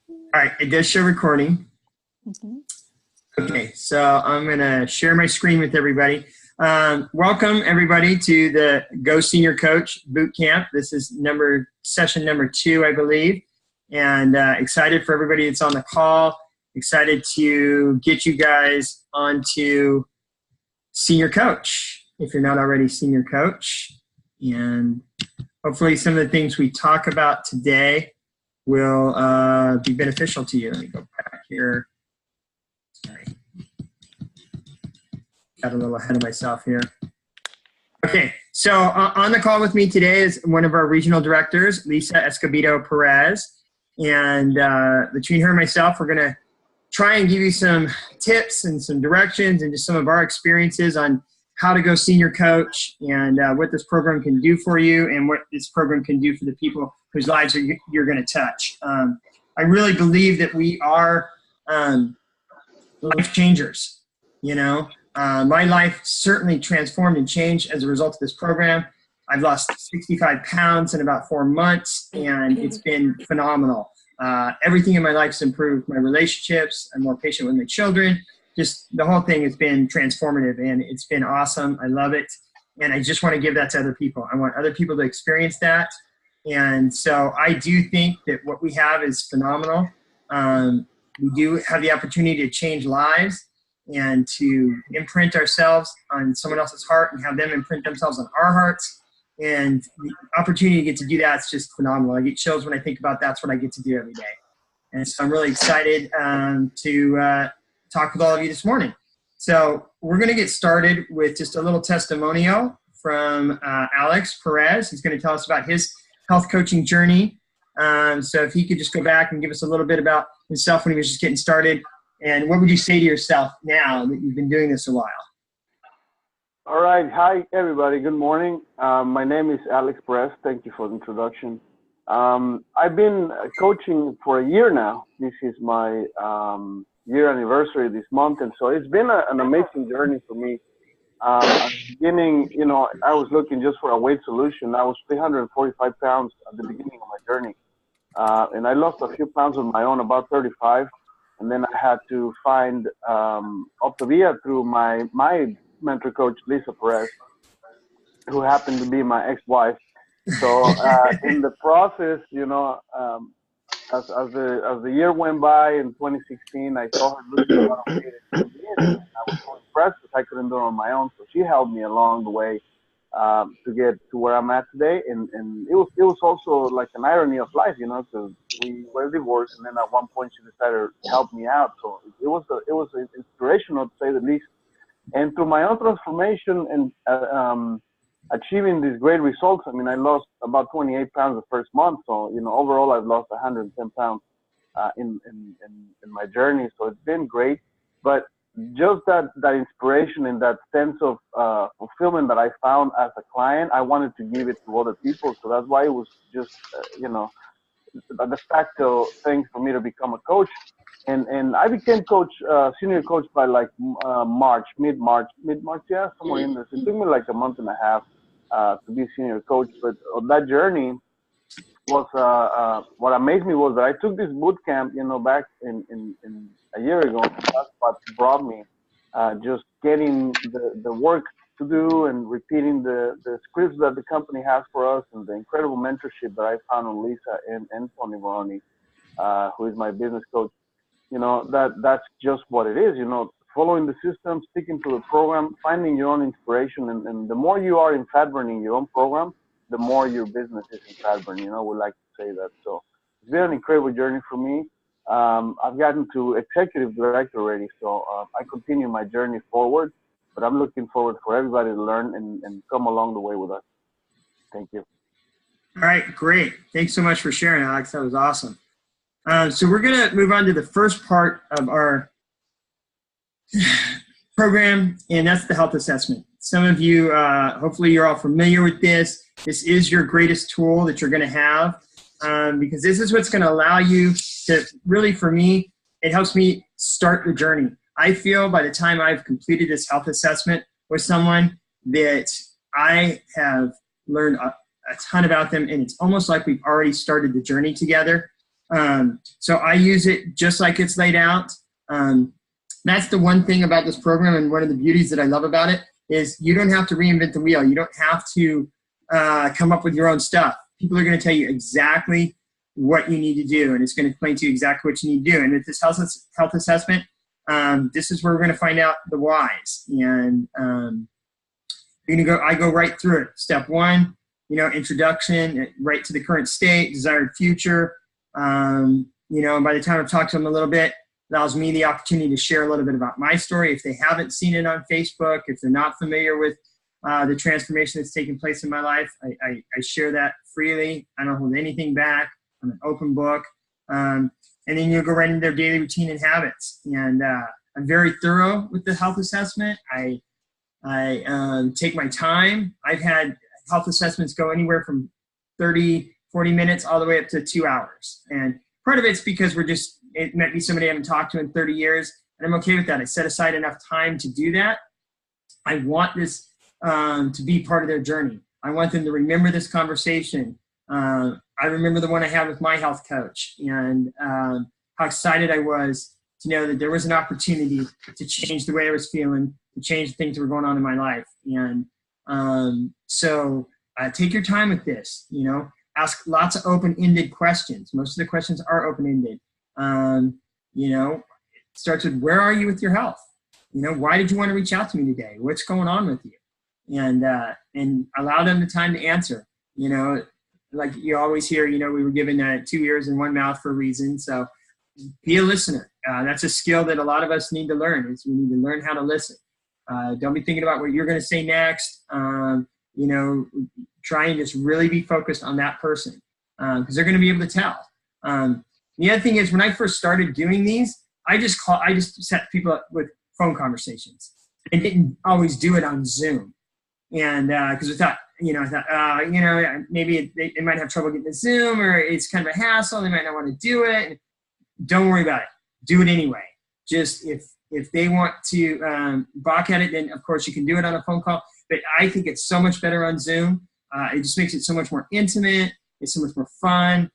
All right, it does show recording. Mhm. Okay, so I'm going to share my screen with everybody. Welcome, everybody, to the Go Senior Coach Bootcamp. This is session number 2, I believe, and excited for everybody that's on the call. Excited to get you guys onto Senior Coach, if you're not already Senior Coach. And hopefully some of the things we talk about today will be beneficial to you. Let me go back here. Sorry. Got a little ahead of myself here. Okay, so on the call with me today is one of our regional directors, Lisa Escobedo Perez. And between her and myself, we're going to try and give you some tips and some directions and just some of our experiences on how to go senior coach and what this program can do for you and what this program can do for the people whose lives you're going to touch. I really believe that we are life changers. You know, my life certainly transformed and changed as a result of this program. I've lost 65 pounds in about 4 months, and it's been phenomenal. Everything in my life's improved. My relationships, I'm more patient with my children. Just the whole thing has been transformative, and it's been awesome. I love it, and I just want to give that to other people. I want other people to experience that, and so I do think that what we have is phenomenal. We do have the opportunity to change lives and to imprint ourselves on someone else's heart and have them imprint themselves on our hearts. And the opportunity to get to do that is just phenomenal. I get chills when I think about that's what I get to do every day. And so I'm really excited to talk with all of you this morning. So we're going to get started with just a little testimonial from Alex Perez. He's going to tell us about his health coaching journey. So if he could just go back and give us a little bit about himself when he was just getting started. And what would you say to yourself now that you've been doing this a while? All right. Hi, everybody. Good morning. My name is Alex Perez. Thank you for the introduction. I've been coaching for a year now. This is my year anniversary this month. And so it's been an amazing journey for me. At the beginning, I was looking just for a weight solution. I was 345 pounds at the beginning of my journey. And I lost a few pounds on my own, about 35. And then I had to find Optavia through my mentor coach, Lisa Perez, who happened to be my ex-wife. So in the process, as the year went by in 2016, I saw her losing a lot of weight, and I was so impressed because I couldn't do it on my own. So she helped me along the way to get to where I'm at today. And it was also like an irony of life, because we were divorced, and then at one point she decided to help me out. So it was inspirational, to say the least. And through my own transformation and achieving these great results, I mean, I lost about 28 pounds the first month. So, overall, I've lost 110 pounds in my journey. So it's been great. But just that inspiration and that sense of fulfillment that I found as a client, I wanted to give it to other people. So that's why it was just, the de facto thing for me to become a coach. And I became senior coach by like mid-March, yeah, somewhere in this. It took me like a month and a half to be senior coach. But on that journey was what amazed me was that I took this boot camp, back in a year ago. That's what brought me just getting the work to do and repeating the scripts that the company has for us and the incredible mentorship that I found on Lisa and Tony Ronnie, who is my business coach. That's just what it is, following the system, sticking to the program, finding your own inspiration. And the more you are in fat burning your own program, the more your business is in fat burning. We like to say that. So it's been an incredible journey for me. I've gotten to executive director already. So I continue my journey forward, but I'm looking forward for everybody to learn and come along the way with us. Thank you. All right, great. Thanks so much for sharing, Alex. That was awesome. So we're going to move on to the first part of our program, and that's the health assessment. Some of you, hopefully you're all familiar with this. This is your greatest tool that you're going to have because this is what's going to allow you to really, for me, it helps me start the journey. I feel by the time I've completed this health assessment with someone that I have learned a ton about them, and it's almost like we've already started the journey together. So I use it just like it's laid out. That's the one thing about this program, and one of the beauties that I love about it is you don't have to reinvent the wheel. You don't have to come up with your own stuff. People are going to tell you exactly what you need to do, and it's going to explain to you exactly what you need to do. And with this health assessment, this is where we're going to find out the whys. And I go right through it. Step one, introduction, right to the current state, desired future. And by the time I've talked to them a little bit, allows me the opportunity to share a little bit about my story. If they haven't seen it on Facebook, if they're not familiar with the transformation that's taken place in my life, I share that freely. I don't hold anything back. I'm an open book. And then you go right into their daily routine and habits. And I'm very thorough with the health assessment. I take my time. I've had health assessments go anywhere from 30, 40 minutes all the way up to 2 hours. And part of it's because it might be somebody I haven't talked to in 30 years, and I'm okay with that. I set aside enough time to do that. I want this to be part of their journey. I want them to remember this conversation. I remember the one I had with my health coach, and how excited I was to know that there was an opportunity to change the way I was feeling, to change the things that were going on in my life. And so take your time with this, ask lots of open-ended questions. Most of the questions are open-ended. It starts with, where are you with your health? Why did you want to reach out to me today? What's going on with you? And allow them the time to answer. Like you always hear, we were given 2 ears and 1 mouth for a reason. So be a listener. That's a skill that a lot of us need to learn. We need to learn how to listen. Don't be thinking about what you're going to say next. Try and just really be focused on that person, because they're going to be able to tell. The other thing is, when I first started doing these, I just set people up with phone conversations. I didn't always do it on Zoom. And because maybe they might have trouble getting to Zoom, or it's kind of a hassle. They might not want to do it. Don't worry about it. Do it anyway. Just if they want to balk at it, then of course you can do it on a phone call. But I think it's so much better on Zoom. It just makes it so much more intimate. It's so much more fun.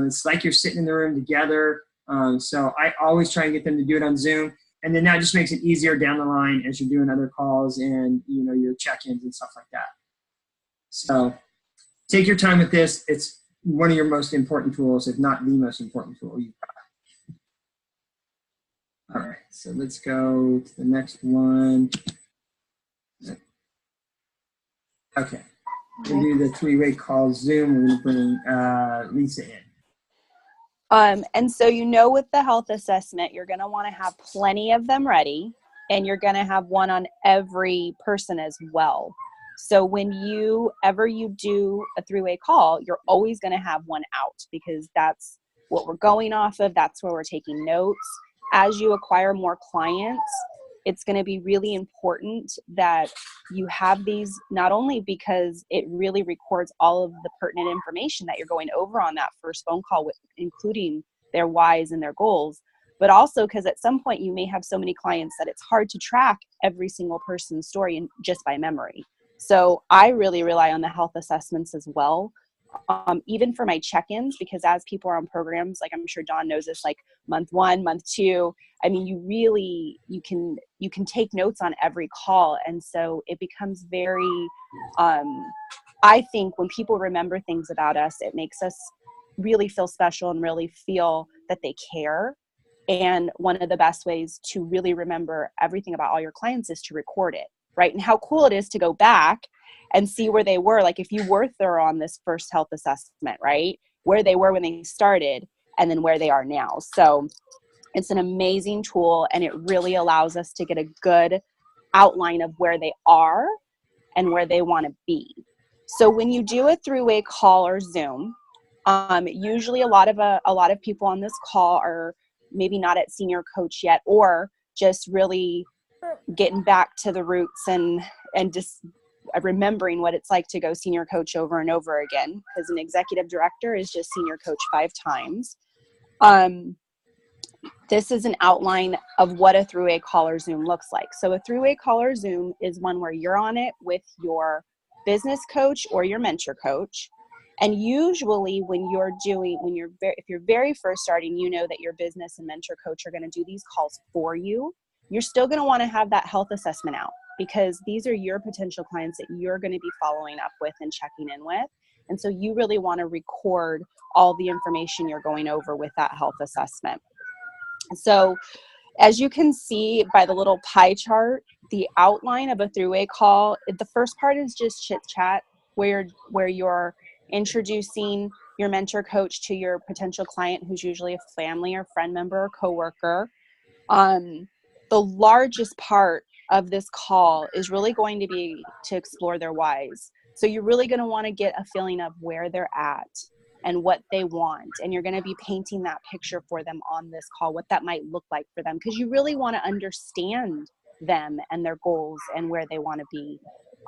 It's like you're sitting in the room together. So I always try and get them to do it on Zoom. And then that just makes it easier down the line as you're doing other calls and, your check-ins and stuff like that. So take your time with this. It's one of your most important tools, if not the most important tool you've got. All right, so let's go to the next one. Okay, we'll do the 3-way call Zoom. We're going to bring Lisa in. And so, with the health assessment, you're going to want to have plenty of them ready, and you're going to have one on every person as well. So when you do a 3-way call, you're always going to have one out, because that's what we're going off of. That's where we're taking notes. As you acquire more clients, it's going to be really important that you have these, not only because it really records all of the pertinent information that you're going over on that first phone call, with including their whys and their goals, but also because at some point you may have so many clients that it's hard to track every single person's story just by memory. So I really rely on the health assessments as well. Even for my check-ins, because as people are on programs, like I'm sure Dawn knows this, like month 1, month 2, I mean, you can take notes on every call. And so it becomes very, I think when people remember things about us, it makes us really feel special and really feel that they care. And one of the best ways to really remember everything about all your clients is to record it, right? And how cool it is to go back and see where they were. Like if you were thorough on this first health assessment, right? Where they were when they started and then where they are now. So it's an amazing tool, and it really allows us to get a good outline of where they are and where they want to be. So when you do a 3-way call or Zoom, usually a lot of people on this call are maybe not at senior coach yet, or just really getting back to the roots and just remembering what it's like to go senior coach over and over again, because an executive director is just senior coach 5 times. This is an outline of what a 3-way call or Zoom looks like. So a 3-way call or Zoom is one where you're on it with your business coach or your mentor coach, And usually if you're very first starting, you know that your business and mentor coach are going to do these calls for you. You're still going to want to have that health assessment out, because these are your potential clients that you're going to be following up with and checking in with. And so you really want to record all the information you're going over with that health assessment. So as you can see by the little pie chart, the outline of a three-way call, the first part is just chit chat, where you're introducing your mentor coach to your potential client, who's usually a family or friend member or coworker. The largest part of this call is really going to be to explore their whys. So you're really going to want to get a feeling of where they're at and what they want. And you're going to be painting that picture for them on this call, what that might look like for them, because you really want to understand them and their goals and where they want to be.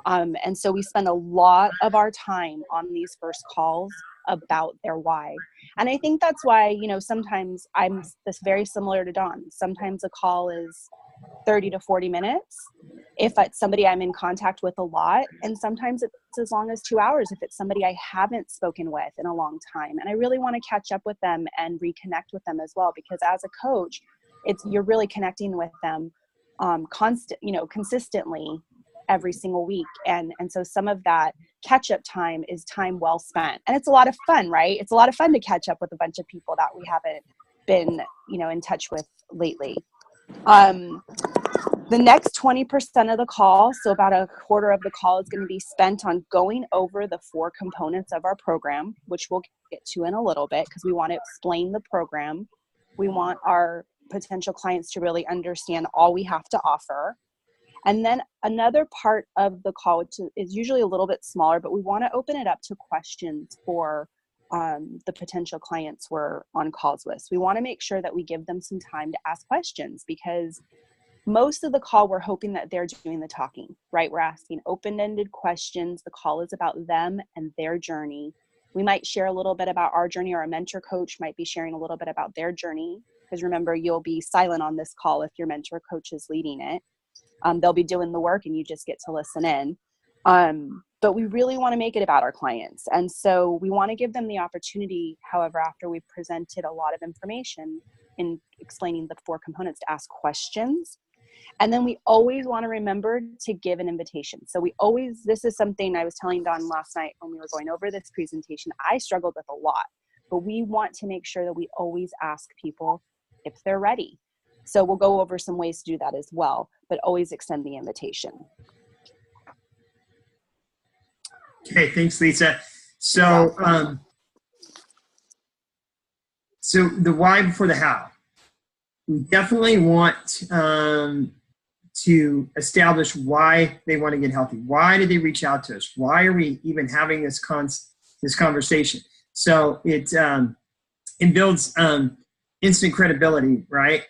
And so we spend a lot of our time on these first calls about their why. And I think that's why, sometimes I'm this very similar to Dawn. Sometimes a call is 30 to 40 minutes if it's somebody I'm in contact with a lot. And sometimes it's as long as 2 hours if it's somebody I haven't spoken with in a long time. And I really want to catch up with them and reconnect with them as well, because as a coach, you're really connecting with them consistently every single week. And so some of that catch-up time is time well spent. And it's a lot of fun, right? It's a lot of fun to catch up with a bunch of people that we haven't been, in touch with lately. The next 20% of the call, so about a quarter of the call, is going to be spent on going over the 4 components of our program, which we'll get to in a little bit, because we want to explain the program. We want our potential clients to really understand all we have to offer. And then another part of the call, which is usually a little bit smaller, but we want to open it up to questions for the potential clients we're on calls with. So we want to make sure that we give them some time to ask questions, because most of the call, we're hoping that they're doing the talking, right? We're asking open-ended questions. The call is about them and their journey. We might share a little bit about our journey, or a mentor coach might be sharing a little bit about their journey, because remember, you'll be silent on this call if your mentor coach is leading it. They'll be doing the work and you just get to listen in. But we really want to make it about our clients. And so we want to give them the opportunity, however, after we've presented a lot of information in explaining the 4 components, to ask questions. And then we always want to remember to give an invitation. So this is something I was telling Dawn last night when we were going over this presentation, I struggled with a lot, but we want to make sure that we always ask people if they're ready. So we'll go over some ways to do that as well, but always extend the invitation. Okay, thanks, Lisa. So, so the why before the how. We definitely want to establish why they want to get healthy. Why did they reach out to us? Why are we even having this conversation? So it builds instant credibility, right?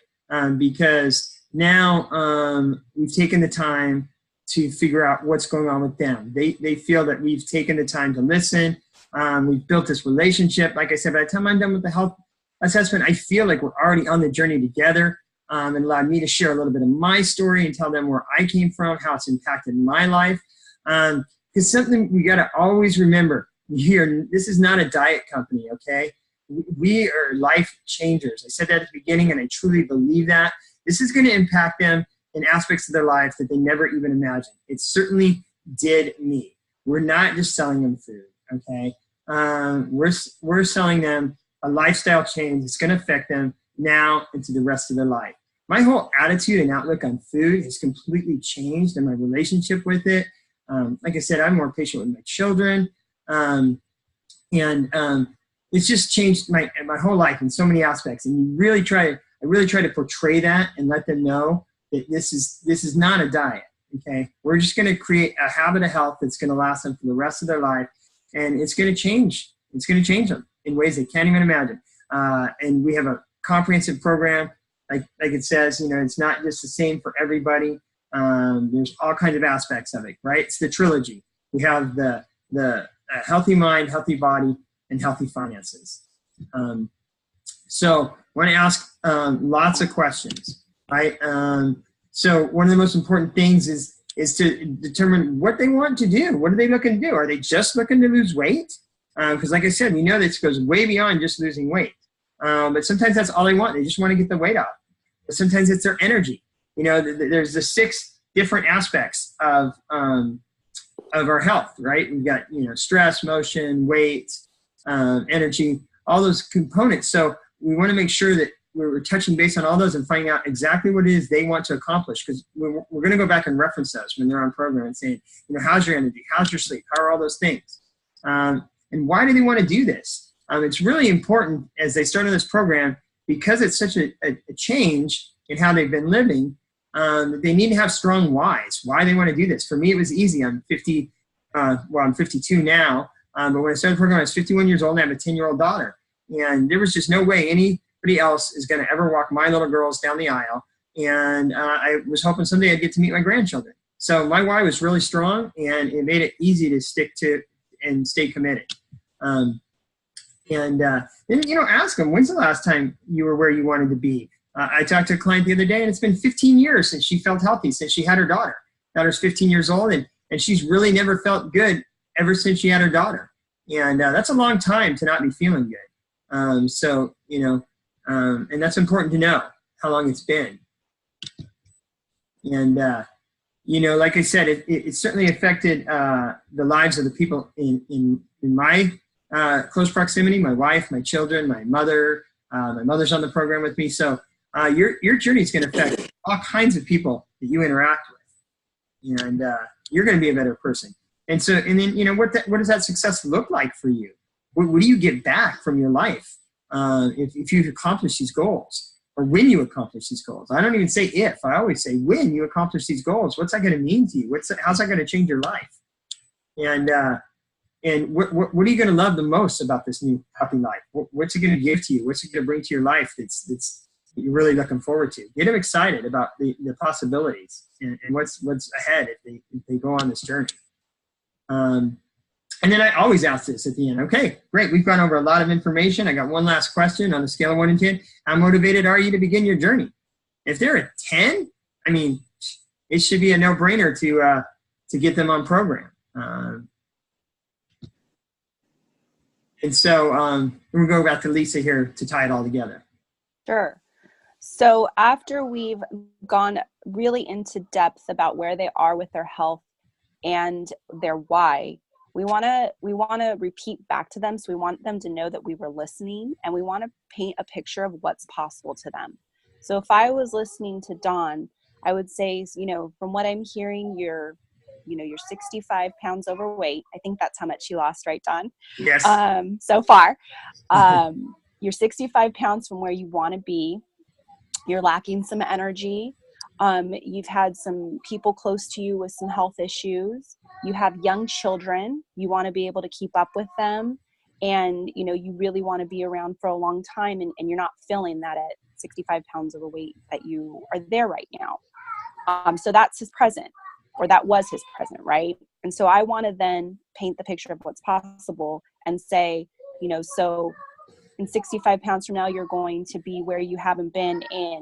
Because now we've taken the time to figure out what's going on with them. They feel that we've taken the time to listen. We've built this relationship. Like I said, by the time I'm done with the health assessment, I feel like we're already on the journey together, and allowed me to share a little bit of my story and tell them where I came from, how it's impacted my life. Because something we got to always remember here, this is not a diet company, okay? We are life changers. I said that at the beginning, and I truly believe that. This is going to impact them in aspects of their life that they never even imagined. It certainly did me. We're not just selling them food, okay? We're selling them a lifestyle change that's going to affect them now and to the rest of their life. My whole attitude and outlook on food has completely changed, and my relationship with it. Like I said, I'm more patient with my children, and it's just changed my whole life in so many aspects. And I really try to portray that and let them know that this is not a diet. Okay, we're just going to create a habit of health that's going to last them for the rest of their life, and it's going to change. It's going to change them in ways they can't even imagine. And we have a comprehensive program, like it says. It's not just the same for everybody. There's all kinds of aspects of it, right? It's the trilogy. We have the healthy mind, healthy body, and healthy finances. So I want to ask lots of questions, right? So one of the most important things is to determine what they want to do. What are they looking to do? Are they just looking to lose weight? Because like I said, we know this goes way beyond just losing weight. But sometimes that's all they want. They just want to get the weight off. But sometimes it's their energy. You know, there's the 6 different aspects of our health, right? We've got, you know, stress, motion, weight, energy, all those components. So we want to make sure that we're touching base on all those and finding out exactly what it is they want to accomplish, because we're going to go back and reference those when they're on program and saying, you know, how's your energy? How's your sleep? How are all those things? And why do they want to do this? It's really important as they start on this program, because it's such a change in how they've been living. They need to have strong whys, why they want to do this. For me, it was easy. I'm 52 now. But when I started the program, I was 51 years old and I have a 10-year-old daughter. And there was just no way anybody else is going to ever walk my little girls down the aisle. And I was hoping someday I'd get to meet my grandchildren. So my why was really strong, and it made it easy to stick to and stay committed. Then, you know, ask them, when's the last time you were where you wanted to be? I talked to a client the other day, and it's been 15 years since she felt healthy, since she had her daughter. Daughter's 15 years old, and she's really never felt good ever since she had her daughter. And that's a long time to not be feeling good. So, you know, and that's important to know how long it's been. And, you know, like I said, it certainly affected the lives of the people in my close proximity, my wife, my children, my mother. My mother's on the program with me. So your journey is going to affect all kinds of people that you interact with. And you're going to be a better person. And so, and then, you know, what does that success look like for you? What do you get back from your life if you've accomplished these goals, or when you accomplish these goals? I don't even say if, I always say when you accomplish these goals. What's that going to mean to you? How's that going to change your life? And what are you going to love the most about this new happy life? What's it going to give to you? What's it going to bring to your life that you're really looking forward to? Get them excited about the possibilities and what's ahead if they go on this journey. And then I always ask this at the end. Okay, great. We've gone over a lot of information. I got one last question on a scale of 1 to 10. How motivated are you to begin your journey? If they're a 10, I mean, it should be a no-brainer to get them on program. And so we'll go back to Lisa here to tie it all together. Sure. So after we've gone really into depth about where they are with their health and their why, we want to repeat back to them. So we want them to know that we were listening, and we want to paint a picture of what's possible to them. So if I was listening to Dawn, I would say, you know, from what I'm hearing, you're 65 pounds overweight. I think that's how much you lost, right, Dawn? Yes. So far, you're 65 pounds from where you want to be. You're lacking some energy. You've had some people close to you with some health issues. You have young children. You want to be able to keep up with them. And, you know, you really want to be around for a long time, and you're not feeling that at 65 pounds overweight that you are there right now. So that's his present, or that was his present, right? And so I want to then paint the picture of what's possible and say, you know, so in 65 pounds from now, you're going to be where you haven't been in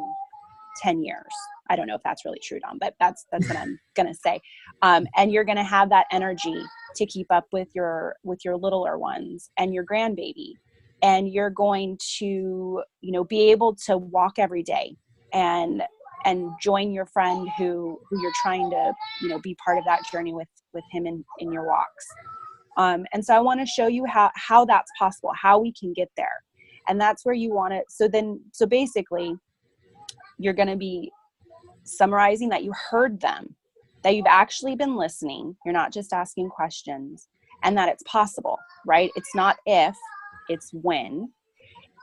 10 years. I don't know if that's really true, Don, but that's what I'm going to say. And you're going to have that energy to keep up with your littler ones and your grandbaby. And you're going to, you know, be able to walk every day and join your friend who you're trying to, you know, be part of that journey with him in your walks. And so I want to show you how that's possible, how we can get there. And that's where you want to, so basically you're going to be summarizing that you heard them, that you've actually been listening. You're not just asking questions, and that it's possible, right? It's not if, it's when.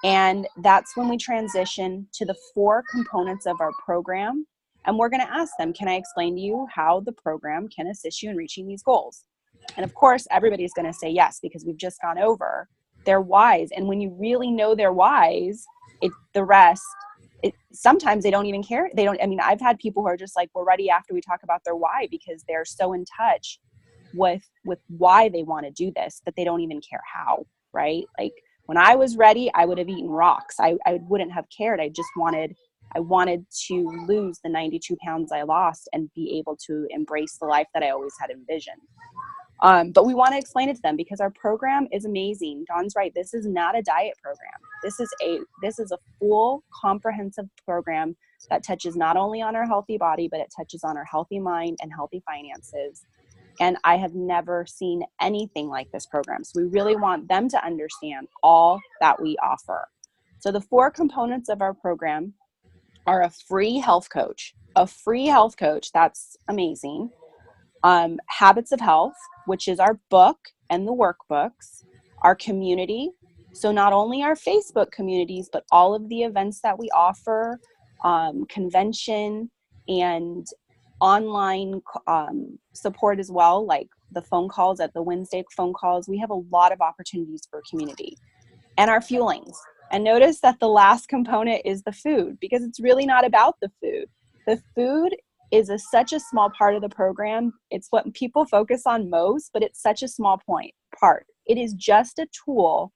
And that's when we transition to the 4 components of our program. And we're going to ask them, can I explain to you how the program can assist you in reaching these goals? And of course, everybody's going to say yes, because we've just gone over their whys. And when you really know their whys, the rest, sometimes they don't even care. I've had people who are just like, we're ready after we talk about their why, because they're so in touch with why they want to do this that they don't even care how, right? Like when I was ready, I would have eaten rocks. I wouldn't have cared. I wanted to lose the 92 pounds I lost and be able to embrace the life that I always had envisioned. But we want to explain it to them because our program is amazing. Dawn's right. This is not a diet program. This is a full comprehensive program that touches not only on our healthy body, but it touches on our healthy mind and healthy finances. And I have never seen anything like this program. So we really want them to understand all that we offer. So the 4 components of our program are a free health coach. A free health coach, that's amazing. Habits of Health, which is our book and the workbooks, our community. So not only our Facebook communities, but all of the events that we offer, convention and online support as well, like the phone calls at the Wednesday phone calls. We have a lot of opportunities for community. And our fuelings. And notice that the last component is the food, because it's really not about the food. The food is such a small part of the program. It's what people focus on most, but it's such a small part. It is just a tool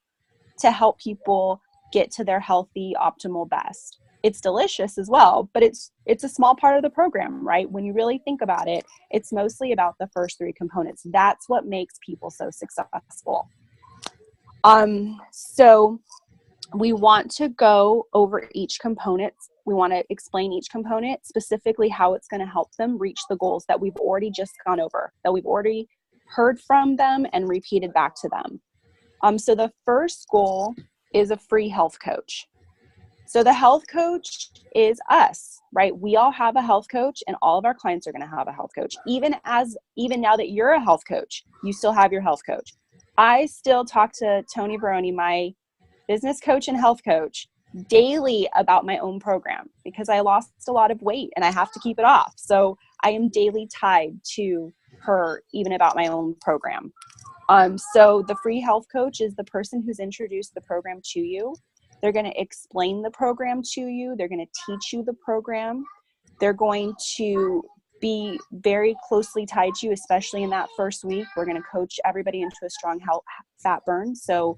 to help people get to their healthy, optimal best. It's delicious as well, but it's a small part of the program, right? When you really think about it, it's mostly about the first 3 components. That's what makes people so successful. So we want to go over each component. We want to explain each component, specifically how it's going to help them reach the goals that we've already just gone over, that we've already heard from them and repeated back to them. So the first goal is a free health coach. So the health coach is us, right? We all have a health coach, and all of our clients are going to have a health coach. Even now that you're a health coach, you still have your health coach. I still talk to Tony Baroni, my business coach and health coach, daily about my own program because I lost a lot of weight and I have to keep it off. So I am daily tied to her even about my own program. So the free health coach is the person who's introduced the program to you. They're going to explain the program to you. They're going to teach you the program. They're going to be very closely tied to you, especially in that first week. We're going to coach everybody into a strong fat burn. So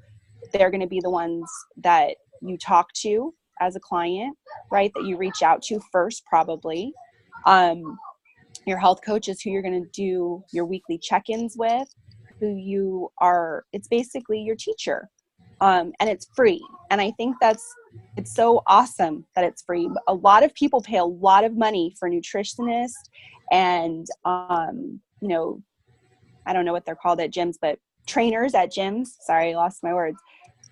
they're going to be the ones that you talk to as a client, right? That you reach out to first, probably. Your health coach is who you're going to do your weekly check-ins with, it's basically your teacher. And it's free. And I think it's so awesome that it's free. A lot of people pay a lot of money for nutritionists and, I don't know what they're called at gyms, but trainers at gyms. Sorry, I lost my words.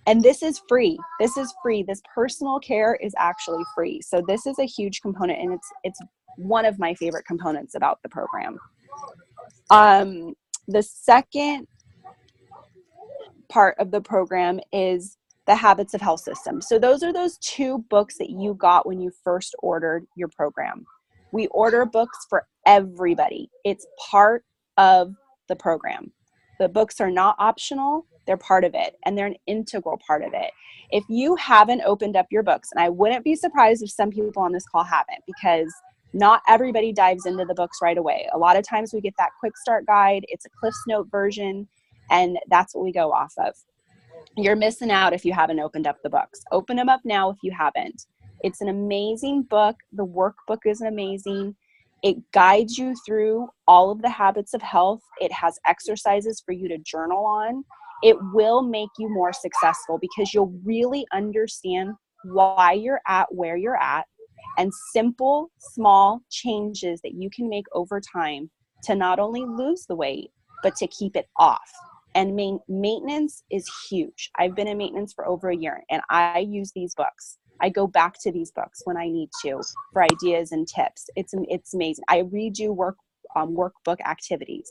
And this is free. This is free. This personal care is actually free. So this is a huge component, and it's one of my favorite components about the program. The second part of the program is the Habits of Health system. So those are those 2 books that you got when you first ordered your program. We order books for everybody. It's part of the program. The books are not optional. They're part of it, and they're an integral part of it. If you haven't opened up your books, and I wouldn't be surprised if some people on this call haven't, because not everybody dives into the books right away. A lot of times we get that quick start guide. It's a Cliff's Note version, and that's what we go off of. You're missing out if you haven't opened up the books. Open them up now if you haven't. It's an amazing book. The workbook is amazing. It guides you through all of the habits of health. It has exercises for you to journal on. It will make you more successful because you'll really understand why you're at where you're at, and simple, small changes that you can make over time to not only lose the weight, but to keep it off. And maintenance is huge. I've been in maintenance for over a year, and I use these books. I go back to these books when I need to for ideas and tips. It's amazing. I redo workbook activities.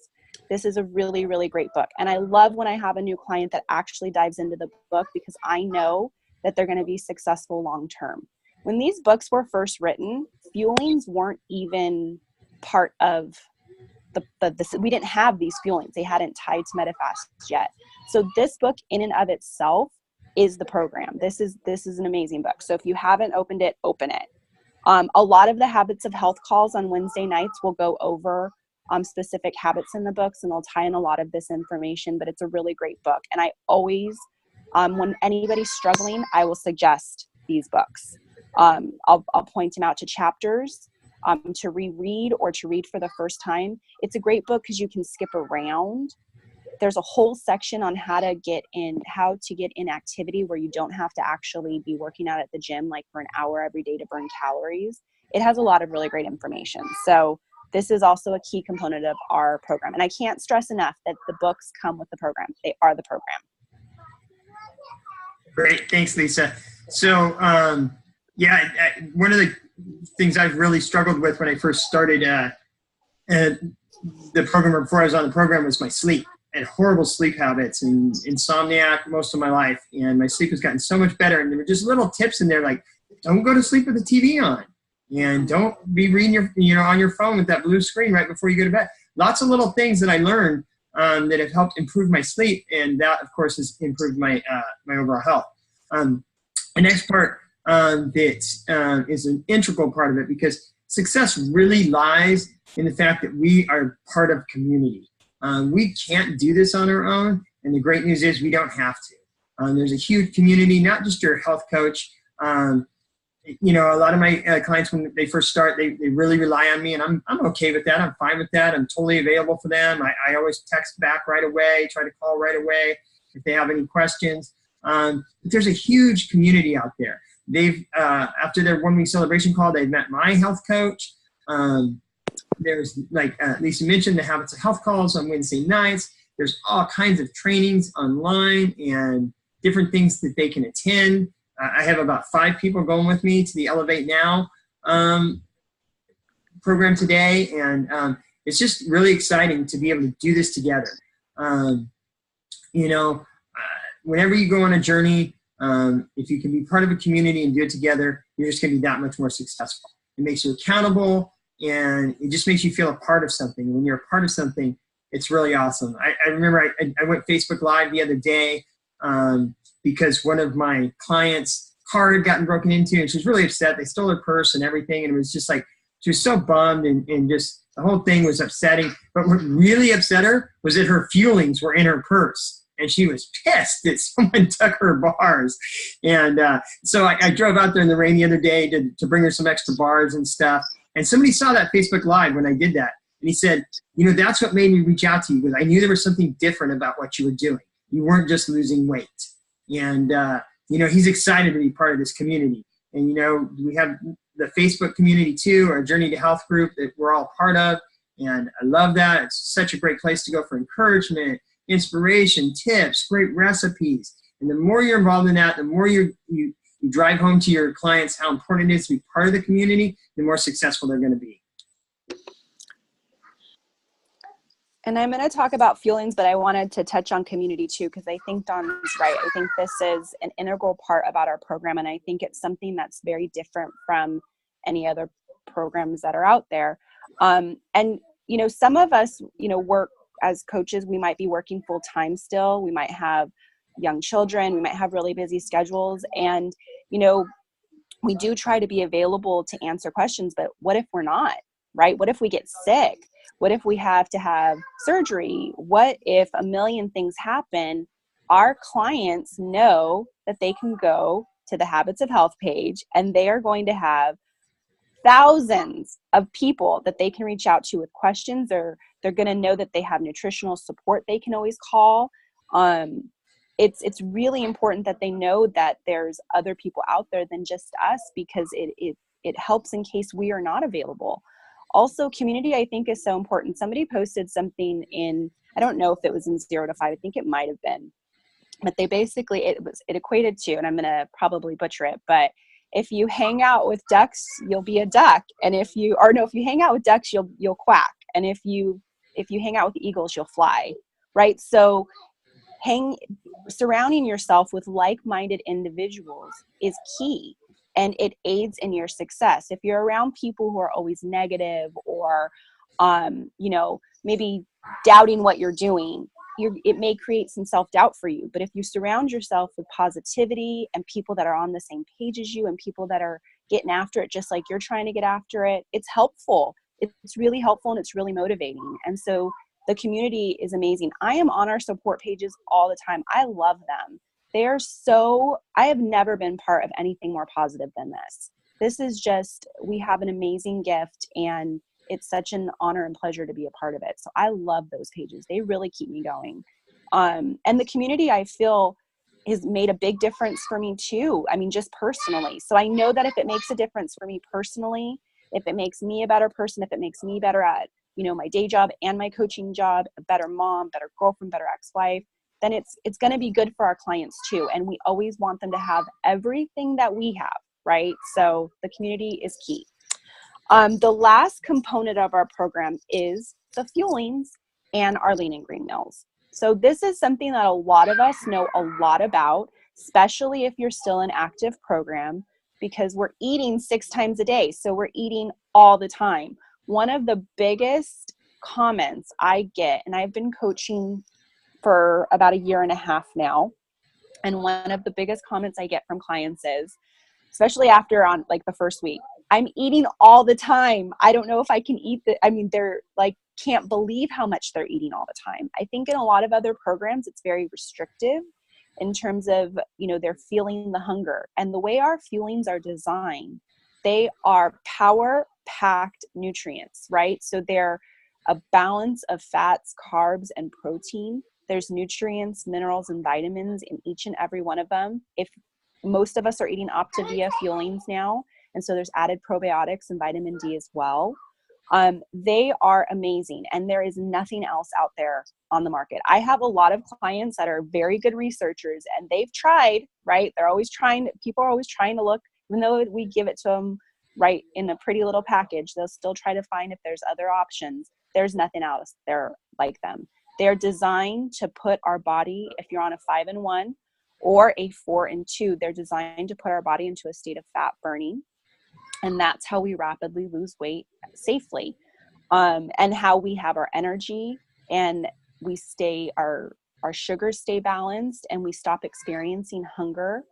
This is a really, really great book. And I love when I have a new client that actually dives into the book, because I know that they're going to be successful long term. When these books were first written, fuelings weren't even part of we didn't have these fuelings. They hadn't tied to Medifast yet. So this book in and of itself is the program. This is an amazing book. So if you haven't opened it, open it. A lot of the Habits of Health calls on Wednesday nights will go over specific habits in the books, and they'll tie in a lot of this information, but it's a really great book. And I always, when anybody's struggling, I will suggest these books. I'll point them out to chapters to reread or to read for the first time. It's a great book because you can skip around. there's a whole section on how to get in activity where you don't have to actually be working out at the gym like for an hour every day to burn calories. It has a lot of really great information. So this is also a key component of our program. And I can't stress enough that the books come with the program. They are the program. Great. Thanks, Lisa. So, one of the things I've really struggled with when I first started the program, or before I was on the program, was my sleep. I had horrible sleep habits and insomniac most of my life. And my sleep has gotten so much better. And there were just little tips in there like, don't go to sleep with the TV on. And don't be reading on your phone with that blue screen right before you go to bed. Lots of little things that I learned that have helped improve my sleep, and that, of course, has improved my my overall health. The next part that is an integral part of it, because success really lies in the fact that we are part of community. We can't do this on our own, and the great news is we don't have to. There's a huge community, not just your health coach. A lot of my clients, when they first start, they really rely on me, and I'm okay with that. I'm fine with that. I'm totally available for them. I always text back right away, try to call right away if they have any questions. But there's a huge community out there. They've after their 1 week celebration call, they've met my health coach. There's, like Lisa mentioned, the Habits of Health calls on Wednesday nights. There's all kinds of trainings online and different things that they can attend. I have about 5 people going with me to the Elevate Now program today, and it's just really exciting to be able to do this together. Whenever you go on a journey, if you can be part of a community and do it together, you're just going to be that much more successful. It makes you accountable, and it just makes you feel a part of something. When you're a part of something, it's really awesome. I remember I went Facebook Live the other day because one of my clients' car had gotten broken into, and she was really upset. They stole her purse and everything, and it was just like, she was so bummed, and just the whole thing was upsetting. But what really upset her was that her fuelings were in her purse, and she was pissed that someone took her bars. And so I drove out there in the rain the other day to bring her some extra bars and stuff, and somebody saw that Facebook Live when I did that, and he said, that's what made me reach out to you, because I knew there was something different about what you were doing. You weren't just losing weight. And, he's excited to be part of this community. And, we have the Facebook community too, our Journey to Health group that we're all part of. And I love that. It's such a great place to go for encouragement, inspiration, tips, great recipes. And the more you're involved in that, the more you drive home to your clients how important it is to be part of the community, the more successful they're going to be. And I'm going to talk about feelings, but I wanted to touch on community too, because I think Don's right. I think this is an integral part about our program, and I think it's something that's very different from any other programs that are out there. Some of us, work as coaches. We might be working full time still. We might have young children. We might have really busy schedules, and we do try to be available to answer questions. But what if we're not? Right? What if we get sick? What if we have to have surgery? What if a million things happen? Our clients know that they can go to the Habits of Health page, and they are going to have thousands of people that they can reach out to with questions, or they're going to know that they have nutritional support they can always call. It's really important that they know that there's other people out there than just us, because it helps in case we are not available. Also, community, I think, is so important. Somebody posted something I don't know if it was in 0 to 5, I think it might have been, but they basically, it equated to, and I'm going to probably butcher it, but if you hang out with ducks, you'll be a duck. And if you hang out with ducks, you'll quack. And if you hang out with eagles, you'll fly, right? So surrounding yourself with like-minded individuals is key. And it aids in your success. If you're around people who are always negative or, maybe doubting what you're doing, it may create some self-doubt for you. But if you surround yourself with positivity and people that are on the same page as you, and people that are getting after it just like you're trying to get after it, it's helpful. It's really helpful, and it's really motivating. And so the community is amazing. I am on our support pages all the time. I love them. I have never been part of anything more positive than this. This is just, we have an amazing gift, and it's such an honor and pleasure to be a part of it. So I love those pages. They really keep me going. And the community, I feel, has made a big difference for me too. I mean, just personally. So I know that if it makes a difference for me personally, if it makes me a better person, if it makes me better at, you know, my day job and my coaching job, a better mom, better girlfriend, better ex-wife, then it's going to be good for our clients too. And we always want them to have everything that we have, right? So the community is key. The last component of our program is the fuelings and our lean and green meals. So this is something that a lot of us know a lot about, especially if you're still in active program, because we're eating 6 times a day. So we're eating all the time. One of the biggest comments I get, and I've been coaching for about 1.5 years now, and one of the biggest comments I get from clients is, especially after on like the first week, I'm eating all the time. I don't know if I can eat I mean, they're like, can't believe how much they're eating all the time. I think in a lot of other programs, it's very restrictive in terms of, you know, they're feeling the hunger. And the way our fuelings are designed, they are power packed nutrients, right? So they're a balance of fats, carbs, and protein. There's nutrients, minerals, and vitamins in each and every one of them. If most of us are eating Optavia fuelings now, and so there's added probiotics and vitamin D as well. They are amazing, and there is nothing else out there on the market. I have a lot of clients that are very good researchers, and they've tried, right? They're always trying, people are always trying to look, even though we give it to them right in a pretty little package, they'll still try to find if there's other options. There's nothing else there like them. They're designed to put our body, if you're on a 5-in-1 or a 4-in-2, they're designed to put our body into a state of fat burning. And that's how we rapidly lose weight safely. And how we have our energy, and we stay, our sugars stay balanced, and we stop experiencing hunger.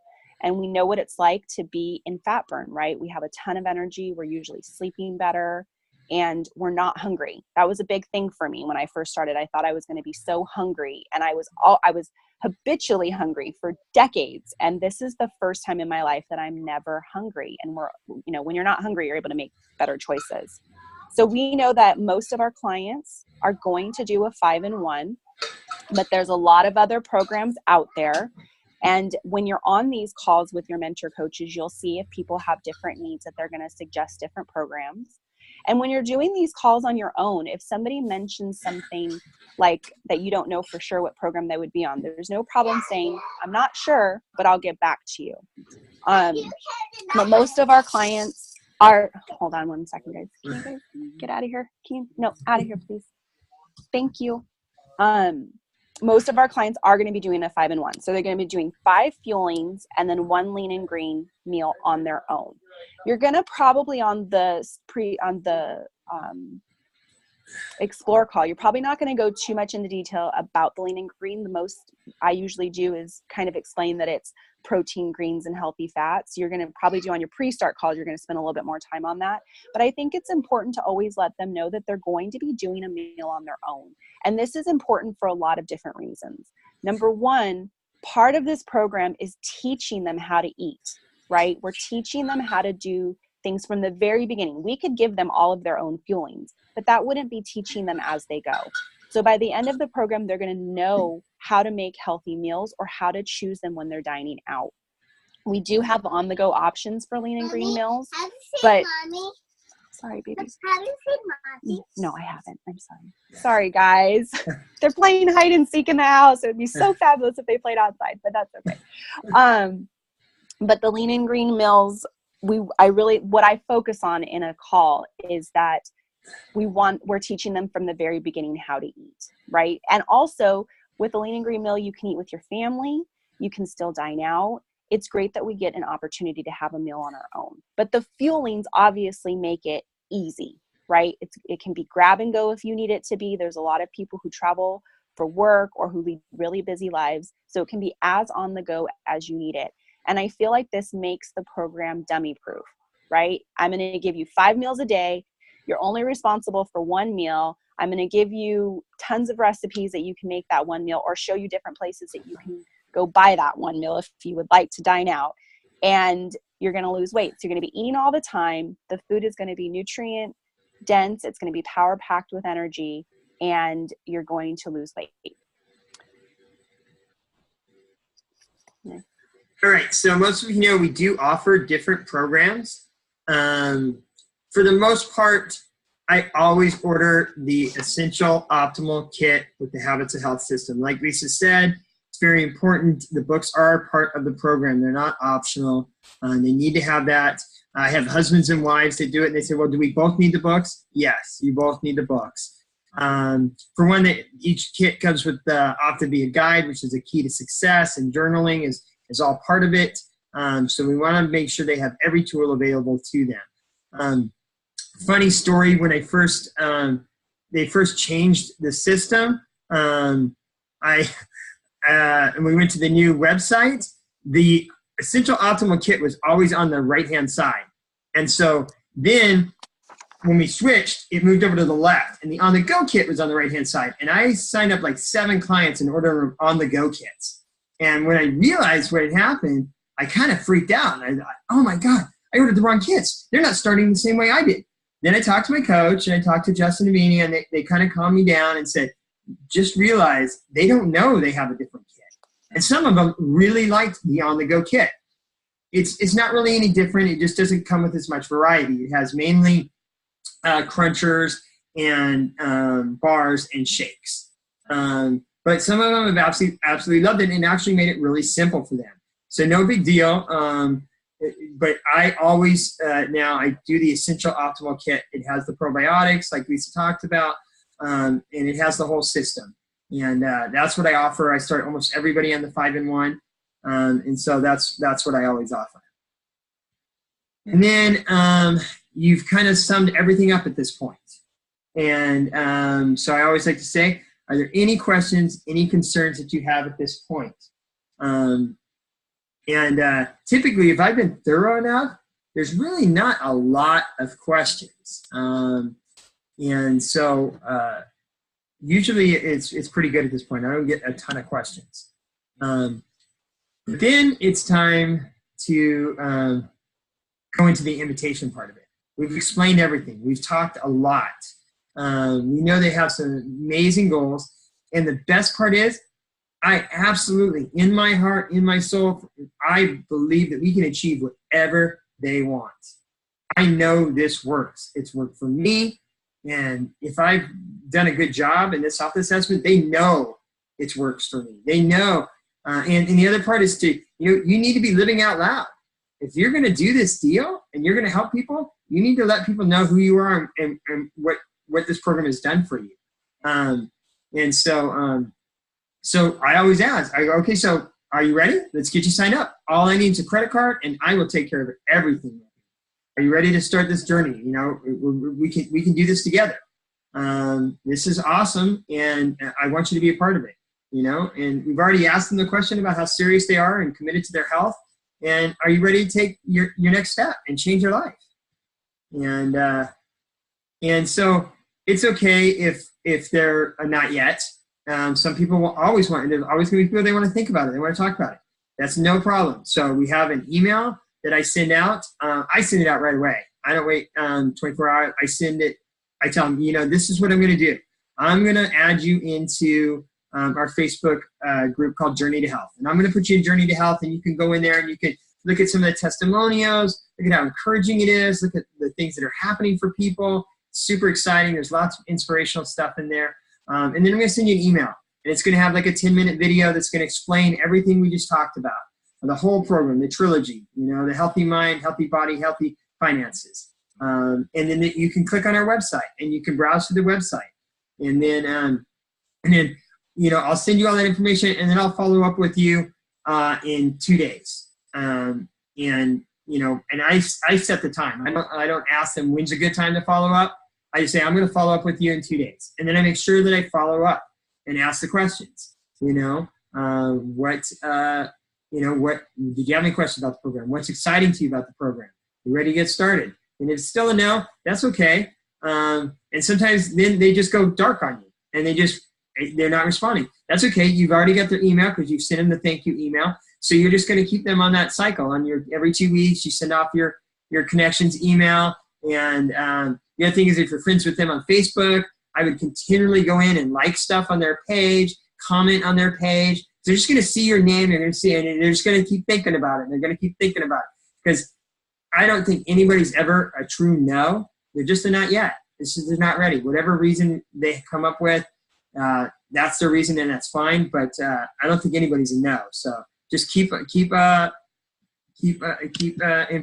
And we know what it's like to be in fat burn, right? We have a ton of energy. We're usually sleeping better, and we're not hungry. That was a big thing for me when I first started. I thought I was going to be so hungry, and I was habitually hungry for decades. And this is the first time in my life that I'm never hungry. And when you're not hungry, you're able to make better choices. So we know that most of our clients are going to do a 5-in-1, but there's a lot of other programs out there. And when you're on these calls with your mentor coaches, you'll see if people have different needs that they're going to suggest different programs. And when you're doing these calls on your own, if somebody mentions something like that you don't know for sure what program they would be on, there's no problem saying, I'm not sure, but I'll get back to you. But most of our clients are, hold on one second, guys. Can you guys get out of here? No, out of here, please. Thank you. Most of our clients are going to be doing a 5-in-1. So they're going to be doing 5 fuelings and then 1 lean and green meal on their own. You're going to probably on the explore call, you're probably not going to go too much into detail about the lean and green. The most I usually do is kind of explain that it's protein, greens, and healthy fats. You're going to probably do on your pre-start calls, you're going to spend a little bit more time on that. But I think it's important to always let them know that they're going to be doing a meal on their own. And this is important for a lot of different reasons. Number one, part of this program is teaching them how to eat, right? We're teaching them how to do things from the very beginning. We could give them all of their own fuelings, but that wouldn't be teaching them as they go. So by the end of the program, they're going to know how to make healthy meals or how to choose them when they're dining out. We do have on-the-go options for lean and green meals, but sorry, baby. Have you seen Mommy? No, I haven't. I'm sorry. Sorry, guys. They're playing hide and seek in the house. It would be so fabulous if they played outside, but that's okay. But the lean and green meals, what I focus on in a call is that we're teaching them from the very beginning how to eat, right? And also with a lean and green meal, you can eat with your family. You can still dine out. It's great that we get an opportunity to have a meal on our own. But the fuelings obviously make it easy, right? It can be grab and go if you need it to be. There's a lot of people who travel for work or who lead really busy lives. So it can be as on the go as you need it. And I feel like this makes the program dummy proof, right? I'm going to give you 5 meals a day. You're only responsible for 1 meal. I'm going to give you tons of recipes that you can make that 1 meal, or show you different places that you can go buy that 1 meal if you would like to dine out. And you're going to lose weight. So you're going to be eating all the time. The food is going to be nutrient dense. It's going to be power packed with energy, and you're going to lose weight. All right, so most of you know we do offer different programs. For the most part, I always order the Essential Optimal Kit with the Habits of Health system. Like Lisa said, it's very important. The books are part of the program. They're not optional. They need to have that. I have husbands and wives that do it, and they say, well, do we both need the books? Yes, you both need the books. For one, each kit comes with the Optavia guide, which is a key to success, and journaling is all part of it. So we want to make sure they have every tool available to them. Funny story, when they first changed the system, and we went to the new website, the Essential Optimal Kit was always on the right-hand side. And so then when we switched, it moved over to the left, and the on-the-go kit was on the right-hand side. And I signed up like 7 clients in order of on-the-go kits. And when I realized what had happened, I kind of freaked out. And I thought, oh my God, I ordered the wrong kits. They're not starting the same way I did. Then I talked to my coach, and I talked to Justin and Avini, and they kind of calmed me down and said, just realize they don't know they have a different kit. And some of them really liked the on-the-go kit. It's not really any different. It just doesn't come with as much variety. It has mainly crunchers and bars and shakes. But some of them have absolutely loved it and actually made it really simple for them. So no big deal. But I always, now I do the Essential Optimal Kit. It has the probiotics like Lisa talked about, and it has the whole system. And that's what I offer. I start almost everybody on the 5-in-1. And so that's what I always offer. And then you've kind of summed everything up at this point. And so I always like to say, are there any questions, any concerns that you have at this point? Typically, if I've been thorough enough, there's really not a lot of questions. And so usually it's pretty good at this point. I don't get a ton of questions. But then it's time to go into the invitation part of it. We've explained everything. We've talked a lot. We know they have some amazing goals. And the best part is, I absolutely, in my heart, in my soul, I believe that we can achieve whatever they want. I know this works. It's worked for me. And if I've done a good job in this health assessment, they know it works for me. They know. And the other part is you need to be living out loud. If you're going to do this deal and you're going to help people, you need to let people know who you are and what this program has done for you. So I always ask, I go, okay, so are you ready? Let's get you signed up. All I need is a credit card, and I will take care of everything. Are you ready to start this journey? You know, we can do this together. This is awesome, and I want you to be a part of it. You know, and we've already asked them the question about how serious they are and committed to their health. And are you ready to take your next step and change your life? And so it's okay if they're not yet. Some people will always want, and there's always going to be people they want to think about it. They want to talk about it. That's no problem. So we have an email that I send out. I send it out right away. I don't wait 24 hours. I send it. I tell them, you know, this is what I'm going to do. I'm going to add you into our Facebook group called Journey to Health. And I'm going to put you in Journey to Health, and you can go in there and you can look at some of the testimonials, look at how encouraging it is, look at the things that are happening for people. Super exciting. There's lots of inspirational stuff in there. And then I'm going to send you an email, and it's going to have like a 10-minute video that's going to explain everything we just talked about, the whole program, the trilogy, you know, the healthy mind, healthy body, healthy finances. And then you can click on our website, and you can browse through the website. And then, you know, I'll send you all that information, and then I'll follow up with you in 2 days. And, you know, and I set the time. I don't ask them when's a good time to follow up. I just say, I'm going to follow up with you in 2 days. And then I make sure that I follow up and ask the questions. You know, what did you have any questions about the program? What's exciting to you about the program? You ready to get started? And if it's still a no, that's okay. And sometimes then they just go dark on you, and they're not responding. That's okay. You've already got their email because you've sent them the thank you email. So you're just going to keep them on that cycle. On your every 2 weeks, you send off your connections email. And the other thing is, if you're friends with them on Facebook, I would continually go in and like stuff on their page, comment on their page. They're just going to see your name and they're just going to keep thinking about it. They're going to keep thinking about it because I don't think anybody's ever a true no. They're just a not yet. They're not ready. Whatever reason they come up with, that's their reason, and that's fine. But I don't think anybody's a no. So just keep in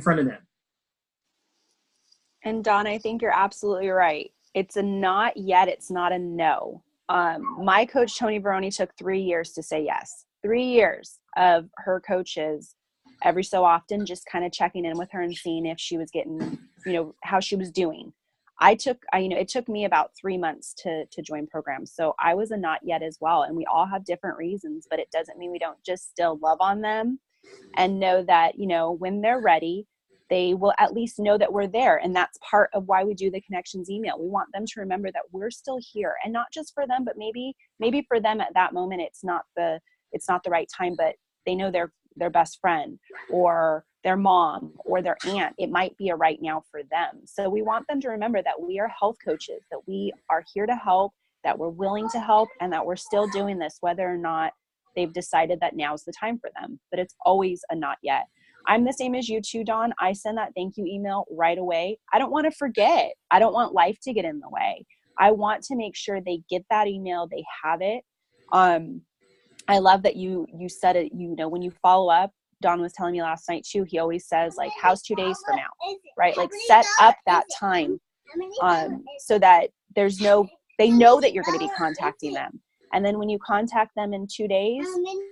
front of them. And Don, I think you're absolutely right. It's a not yet. It's not a no. My coach, Tony Baroni, took 3 years to say yes. 3 years of her coaches every so often just kind of checking in with her and seeing if she was getting, how she was doing. It took me about 3 months to join programs. So I was a not yet as well. And we all have different reasons, but it doesn't mean we don't just still love on them and know that, when they're ready, they will at least know that we're there. And that's part of why we do the connections email. We want them to remember that we're still here, and not just for them, but maybe for them at that moment, it's not the right time, but they know their best friend or their mom or their aunt. It might be a right now for them. So we want them to remember that we are health coaches, that we are here to help, that we're willing to help, and that we're still doing this, whether or not they've decided that now's the time for them. But it's always a not yet. I'm the same as you too, Dawn. I send that thank you email right away. I don't want to forget. I don't want life to get in the way. I want to make sure they get that email, they have it. I love that you said it, when you follow up. Don was telling me last night too, he always says, like, how's 2 days from now, right? Like, set up that time so that they know that you're going to be contacting them. And then when you contact them in 2 days,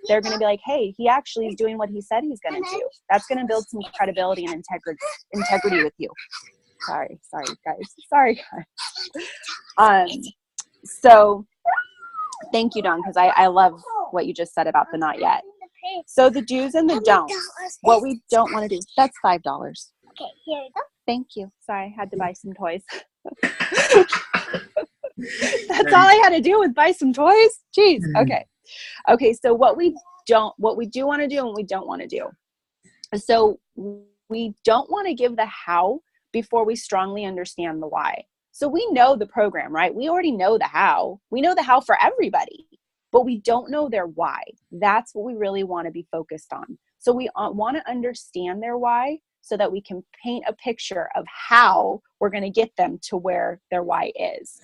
they're going to be like, hey, he actually is doing what he said he's going to do. That's going to build some credibility and integrity with you. Sorry, guys. So thank you, Don, because I love what you just said about the not yet. So the do's and the don'ts, what we don't want to do. That's $5. Okay, here we go. Thank you. Sorry, I had to buy some toys. That's all I had to do was buy some toys. Jeez. Okay. So what we do want to do and we don't want to do. So we don't want to give the how before we strongly understand the why. So we know the program, right? We already know the how. We know the how for everybody, but we don't know their why. That's what we really want to be focused on. So we want to understand their why so that we can paint a picture of how we're going to get them to where their why is.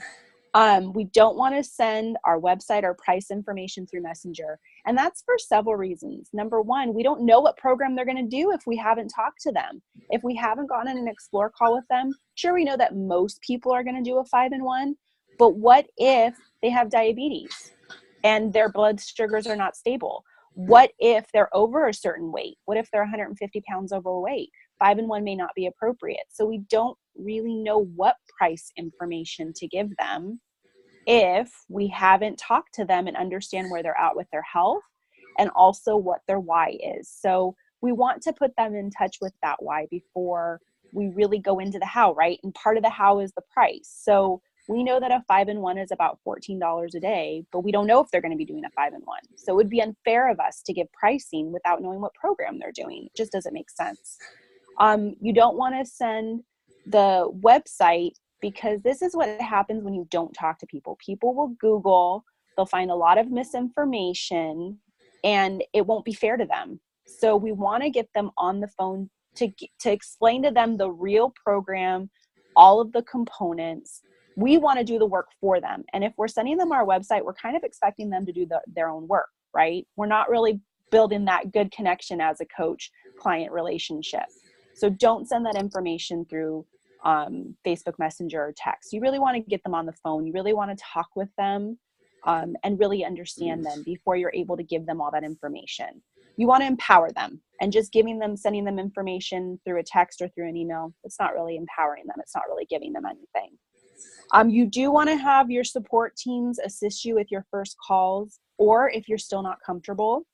We don't want to send our website or price information through Messenger. And that's for several reasons. Number one, we don't know what program they're going to do if we haven't talked to them. If we haven't gone on an explore call with them, sure, we know that most people are going to do a 5-in-1, but what if they have diabetes and their blood sugars are not stable? What if they're over a certain weight? What if they're 150 pounds overweight? 5-in-1 may not be appropriate. So we don't really know what price information to give them if we haven't talked to them and understand where they're at with their health and also what their why is. So we want to put them in touch with that why before we really go into the how, right? And part of the how is the price. So we know that a 5-in-1 is about $14 a day, but we don't know if they're going to be doing a 5-in-1. So it would be unfair of us to give pricing without knowing what program they're doing. It just doesn't make sense. You don't want to send the website because this is what happens when you don't talk to people. People will Google, they'll find a lot of misinformation, and it won't be fair to them. So we want to get them on the phone to explain to them the real program, all of the components. We want to do the work for them. And if we're sending them our website, we're kind of expecting them to do their own work, right? We're not really building that good connection as a coach-client relationship. So don't send that information through Facebook Messenger or text. You really want to get them on the phone. You really want to talk with them and really understand them before you're able to give them all that information. You want to empower them, and just sending them information through a text or through an email, it's not really empowering them. It's not really giving them anything. You do want to have your support teams assist you with your first calls, or if you're still not comfortable.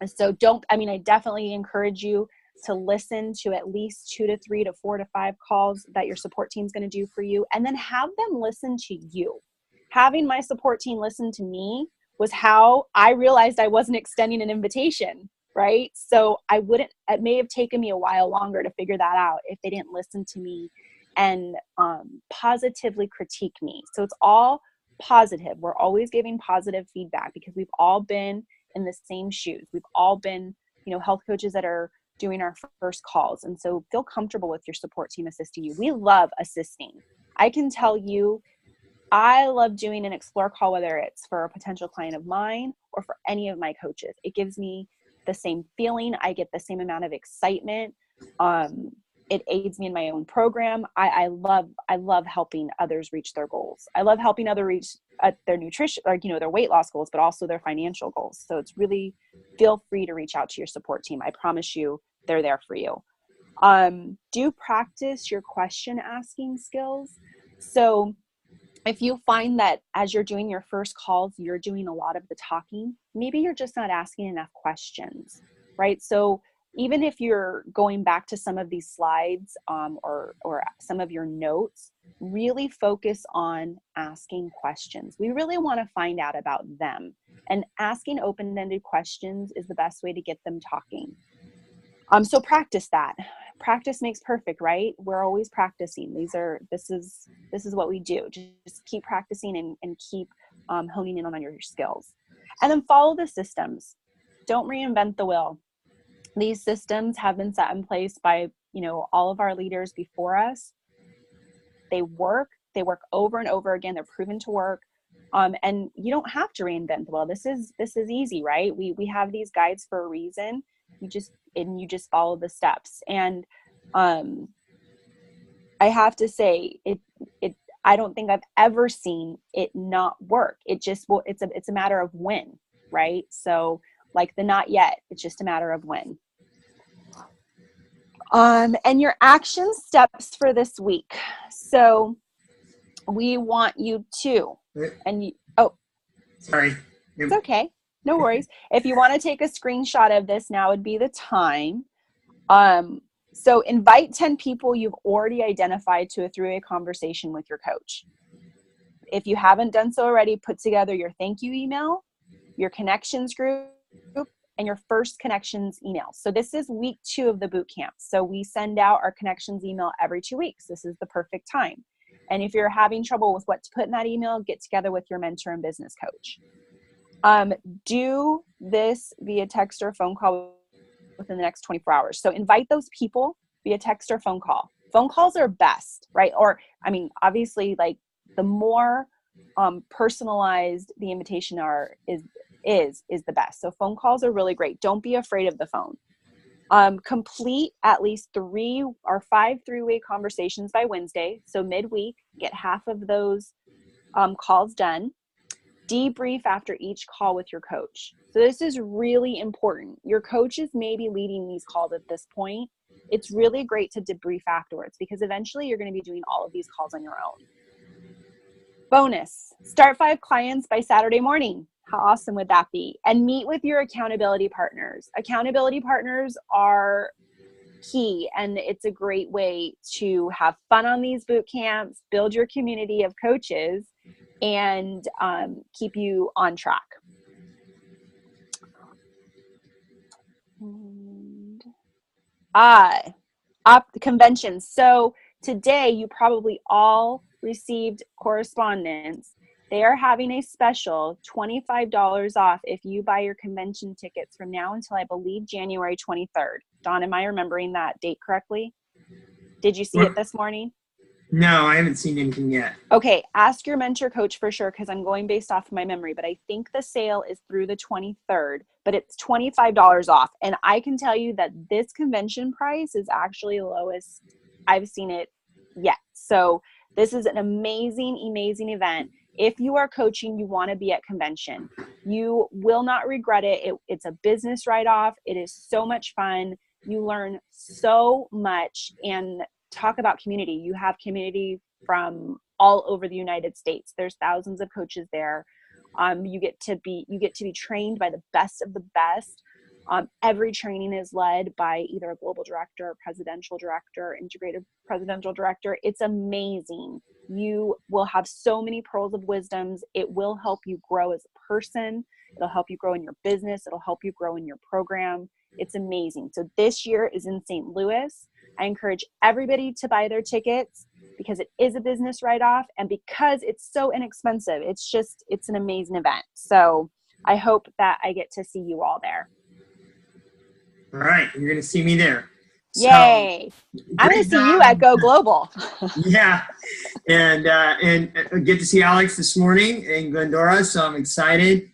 So I definitely encourage you to listen to at least 2 to 3 to 4 to 5 calls that your support team is going to do for you, and then have them listen to you. Having my support team listen to me was how I realized I wasn't extending an invitation, right? So it may have taken me a while longer to figure that out if they didn't listen to me and positively critique me. So it's all positive. We're always giving positive feedback because we've all been in the same shoes. We've all been, health coaches that are doing our first calls. And so feel comfortable with your support team assisting you. We love assisting. I can tell you, I love doing an explore call, whether it's for a potential client of mine or for any of my coaches. It gives me the same feeling. I get the same amount of excitement. It aids me in my own program. I love helping others reach their goals. I love helping others reach their nutrition, or, their weight loss goals, but also their financial goals. So it's really, feel free to reach out to your support team. I promise you, they're there for you. Do practice your question asking skills. So if you find that as you're doing your first calls, you're doing a lot of the talking, maybe you're just not asking enough questions, right? So even if you're going back to some of these slides or some of your notes, really focus on asking questions. We really want to find out about them, and asking open-ended questions is the best way to get them talking. So practice that. Practice makes perfect, right? We're always practicing. This is what we do. Just keep practicing and keep honing in on your skills. And then follow the systems. Don't reinvent the wheel. These systems have been set in place by, all of our leaders before us. They work over and over again. They're proven to work. And you don't have to reinvent the wheel. This is easy, right? We have these guides for a reason. You just follow the steps. And I have to say, I don't think I've ever seen it not work. It's a matter of when, right? So like the not yet, it's just a matter of when. And your action steps for this week. So we want you to, Sorry. It's okay. No worries. If you want to take a screenshot of this, now would be the time. So invite 10 people you've already identified to a three-way conversation with your coach. If you haven't done so already, put together your thank you email, your connections group, and your first connections email. So this is week 2 of the boot camp. So we send out our connections email every 2 weeks. This is the perfect time. And if you're having trouble with what to put in that email, get together with your mentor and business coach. Do this via text or phone call within the next 24 hours. So invite those people via text or phone call. Phone calls are best, right? Or, obviously, like the more personalized the invitation is the best. So phone calls are really great. Don't be afraid of the phone. Complete at least 3 or 5 three-way conversations by Wednesday. So midweek, get half of those calls done. Debrief after each call with your coach. So this is really important. Your coach is maybe leading these calls at this point. It's really great to debrief afterwards, because eventually you're going to be doing all of these calls on your own. Bonus, start 5 clients by Saturday morning. How awesome would that be? And meet with your accountability partners. Accountability partners are key, and it's a great way to have fun on these boot camps, build your community of coaches, and keep you on track. And, the conventions. So today you probably all received correspondence. They are having a special $25 off if you buy your convention tickets from now until, I believe, January 23rd. Dawn, am I remembering that date correctly? Did you see it this morning? No, I haven't seen anything yet. Okay, ask your mentor coach for sure, because I'm going based off of my memory, but I think the sale is through the 23rd, but it's $25 off. And I can tell you that this convention price is actually the lowest I've seen it yet. So this is an amazing, amazing event. If you are coaching, you want to be at convention. You will not regret it. It's a business write-off. It is so much fun. You learn so much. And talk about community. You have community from all over the United States. There's thousands of coaches there. You get to be trained by the best of the best. Every training is led by either a global director, presidential director, integrated presidential director. It's amazing. You will have so many pearls of wisdoms. It will help you grow as a person. It'll help you grow in your business. It'll help you grow in your program. It's amazing. So this year is in St. Louis. I encourage everybody to buy their tickets because it is a business write-off, and because it's so inexpensive. It's an amazing event. So I hope that I get to see you all there. All right. You're going to see me there. Yay. I'm going to see you at Go Global. Yeah. And get to see Alex this morning in Glendora. So I'm excited.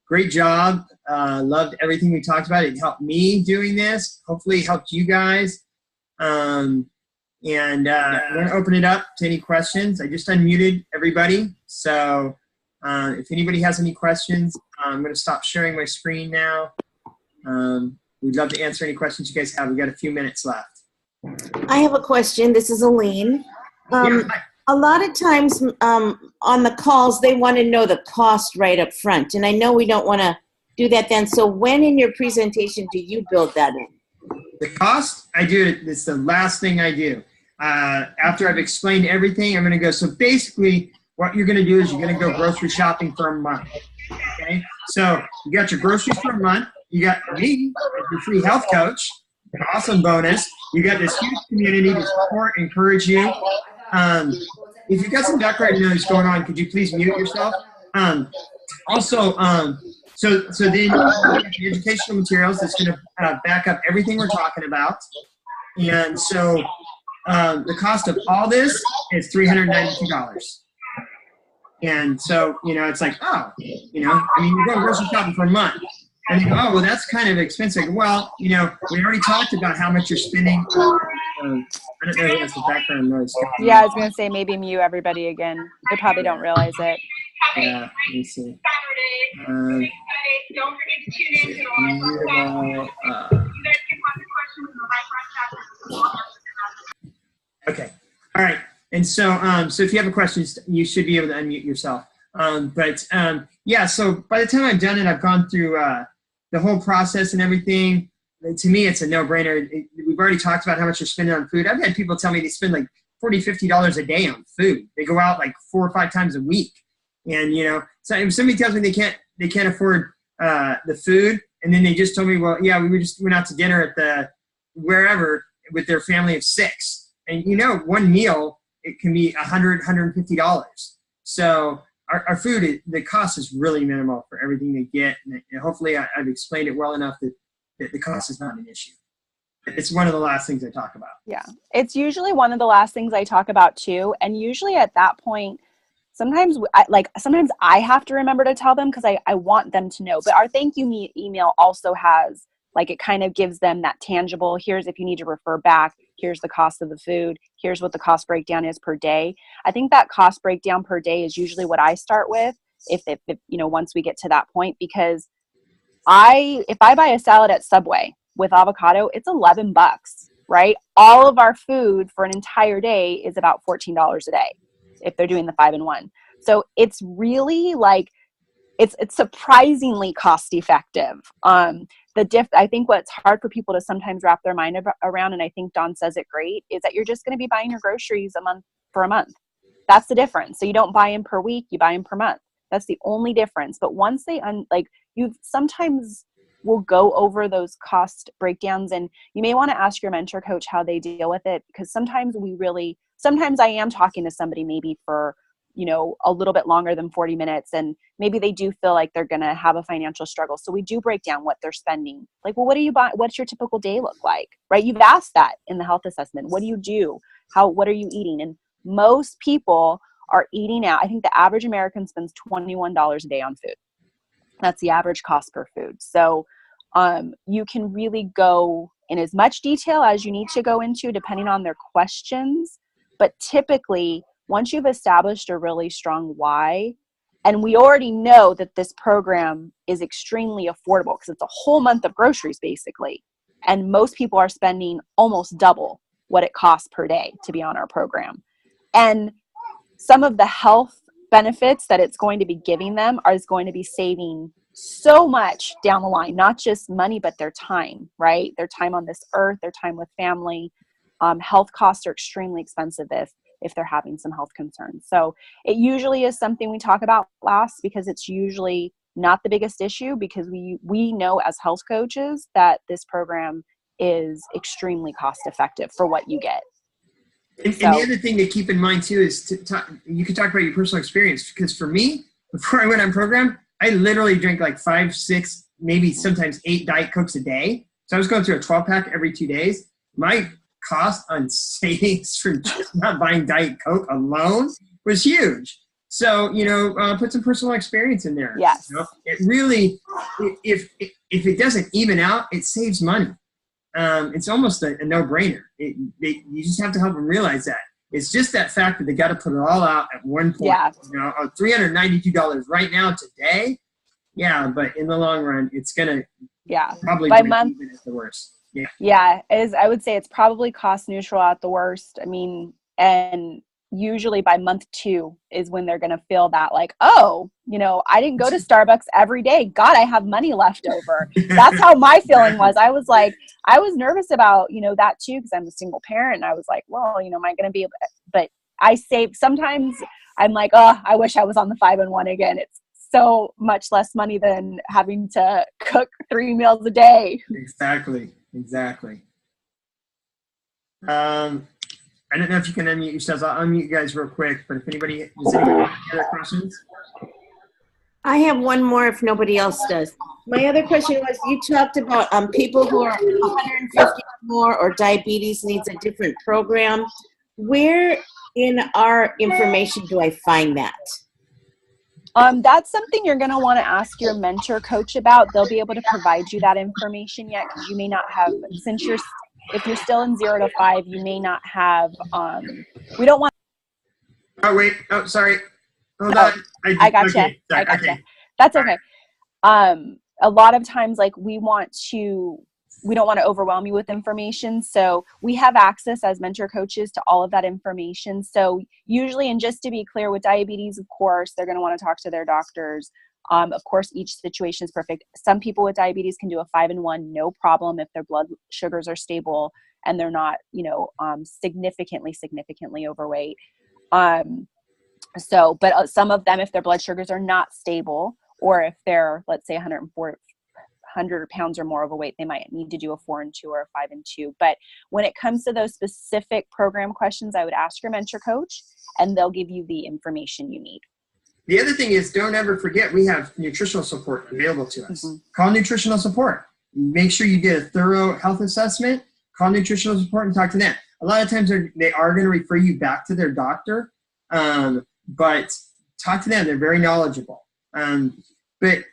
Great job. Loved everything we talked about. It helped me doing this. Hopefully it helped you guys. I'm going to open it up to any questions. I just unmuted everybody. So if anybody has any questions, I'm going to stop sharing my screen now. We'd love to answer any questions you guys have. We've got a few minutes left. I have a question. This is Aline. A lot of times on the calls, they want to know the cost right up front. And I know we don't want to do that then. So when in your presentation do you build that in? The cost, I do it. It's the last thing I do. After I've explained everything, I'm going to go. So basically, what you're going to do is you're going to go grocery shopping for a month. Okay? So you got your groceries for a month. You got me as your free health coach, an awesome bonus. You got this huge community to support, encourage you. If you've got some background noise going on, could you please mute yourself? Also, so then you have the educational materials that's going to back up everything we're talking about. And so the cost of all this is $392. And so, it's like, oh, you're going grocery shopping for a month. And you go, oh, well, that's kind of expensive. Well, we already talked about how much you're spending. I don't know if that's the background noise. Yeah, I was going to say maybe mute everybody again. They probably don't realize it. Yeah, let me see. Don't forget to tune in to the Okay. All right. And so, so if you have a question, you should be able to unmute yourself. Yeah, so by the time I've done it, I've gone through the whole process and everything. To me, it's a no-brainer. We've already talked about how much you're spending on food. I've had people tell me they spend like $40, $50 a day on food. They go out like 4 or 5 times a week. And, so if somebody tells me they can't afford the food, and then they just told me, well, yeah, we just went out to dinner at the wherever with their family of 6. And, one meal, it can be $100, $150. So our food, the cost is really minimal for everything they get. And hopefully I've explained it well enough that the cost is not an issue. It's one of the last things I talk about. Yeah, it's usually one of the last things I talk about too. And usually at that point, sometimes I have to remember to tell them because I want them to know. But our thank you email also has, it kind of gives them that tangible, here's if you need to refer back, here's the cost of the food, here's what the cost breakdown is per day. I think that cost breakdown per day is usually what I start with if once we get to that point, because if I buy a salad at Subway with avocado, it's $11, right? All of our food for an entire day is about $14 a day if they're doing the 5-in-1. So it's really it's surprisingly cost effective. I think what's hard for people to sometimes wrap their mind around, and I think Dawn says it great, is that you're just going to be buying your groceries for a month. That's the difference. So you don't buy them per week, you buy them per month. That's the only difference. But once you sometimes will go over those cost breakdowns, and you may want to ask your mentor coach how they deal with it, because sometimes I am talking to somebody maybe for a little bit longer than 40 minutes, and maybe they do feel like they're going to have a financial struggle. So we do break down what they're spending. Like, well, what do you buy? What's your typical day look like? Right? You've asked that in the health assessment. What do you do? What are you eating? And most people are eating out. I think the average American spends $21 a day on food. That's the average cost per food. So you can really go in as much detail as you need to go into depending on their questions. But typically, once you've established a really strong why, and we already know that this program is extremely affordable because it's a whole month of groceries basically, and most people are spending almost double what it costs per day to be on our program. And some of the health benefits that it's going to be giving them is going to be saving so much down the line, not just money, but their time, right? Their time on this earth, their time with family. Health costs are extremely expensive if they're having some health concerns. So it usually is something we talk about last, because it's usually not the biggest issue, because we know as health coaches that this program is extremely cost effective for what you get. And the other thing to keep in mind too is you can talk about your personal experience, because for me, before I went on program, I literally drink like 5, 6, maybe sometimes 8 Diet Cokes a day. So I was going through a 12-pack every 2 days. My cost on savings from just not buying Diet Coke alone was huge. So, put some personal experience in there. Yes. It really, if it doesn't even out, it saves money. It's almost a no-brainer. You just have to help them realize that. It's just that fact that they got to put it all out at one point. Yeah. $392 right now today. Yeah, but in the long run, it's gonna probably by break month even at the worst. Yeah. Yeah, I would say it's probably cost neutral at the worst. I mean, and usually by month 2 is when they're going to feel that like, oh, I didn't go to Starbucks every day. God, I have money left over. That's how my feeling was. I was like, I was nervous about, that too, because I'm a single parent. And I was like, well, am I going to be able to, but I save, sometimes I'm like, oh, I wish I was on the 5-in-1 again. It's so much less money than having to cook 3 meals a day. Exactly. I don't know if you can unmute yourselves. I'll unmute you guys real quick, but if anybody have any other questions? I have one more if nobody else does. My other question was, you talked about people who are 150 more or diabetes needs a different program. Where in our information do I find that? That's something you're going to want to ask your mentor coach about. They'll be able to provide you that information yet, because you may not have, if you're still in 0 to 5, you may not have, we don't want. Oh, wait. Oh, sorry. Hold on. I gotcha. Okay. I gotcha. Okay. That's okay. A lot of times, like, we don't want to overwhelm you with information. So we have access as mentor coaches to all of that information. So usually, and just to be clear, with diabetes, of course, they're going to want to talk to their doctors. Of course, each situation is perfect. Some people with diabetes can do a 5-in-1, no problem, if their blood sugars are stable and they're not, significantly overweight. But some of them, if their blood sugars are not stable, or if they're, let's say, 100 pounds or more overweight, they might need to do a 4-in-2 or a 5-in-2. But when it comes to those specific program questions, I would ask your mentor coach, and they'll give you the information you need. The other thing is, don't ever forget, we have nutritional support available to us. Mm-hmm. Call nutritional support. Make sure you get a thorough health assessment. Call nutritional support and talk to them. A lot of times they are going to refer you back to their doctor, but talk to them. They're very knowledgeable. But